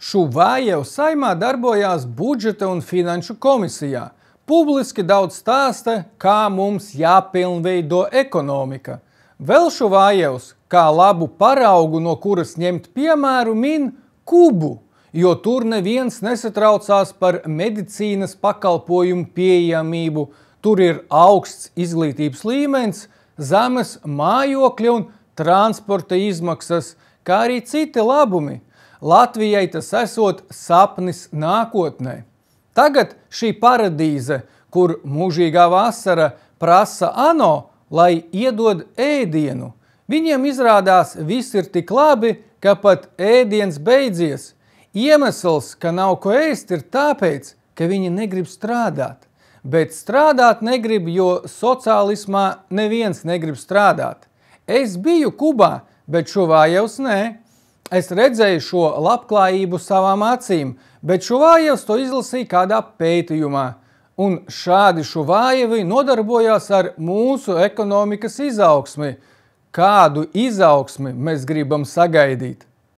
Šuvājevs Saeimā darbojās budžeta un finanšu komisijā. Publiski daudz stāsta, kā mums jāpilnveido ekonomika. Vēl Šuvājevs, kā labu paraugu, no kuras ņemt piemēru, min Kubu, jo tur neviens nesatraucās par medicīnas pakalpojumu pieejamību. Tur ir augsts izglītības līmenis, zemes mājokļi un transporta izmaksas, kā arī citi labumi. Latvijai tas esot sapnis nākotnē. Tagad šī paradīze, kur mūžīgā vasara prasa ANO, lai iedod ēdienu. Viņiem izrādās viss ir tik labi, ka pat ēdiens beidzies. Iemesls, ka nav ko ēst, ir tāpēc, ka viņi negrib strādāt. Bet strādāt negrib, jo sociālismā neviens negrib strādāt. Es biju Kubā, bet Šuvājevs nē. Es redzēju šo labklājību savām acīm, bet Šuvājevs to izlasīja kādā pētījumā. Un šādi Šuvājevi nodarbojās ar mūsu ekonomikas izaugsmi. Kādu izaugsmi mēs gribam sagaidīt?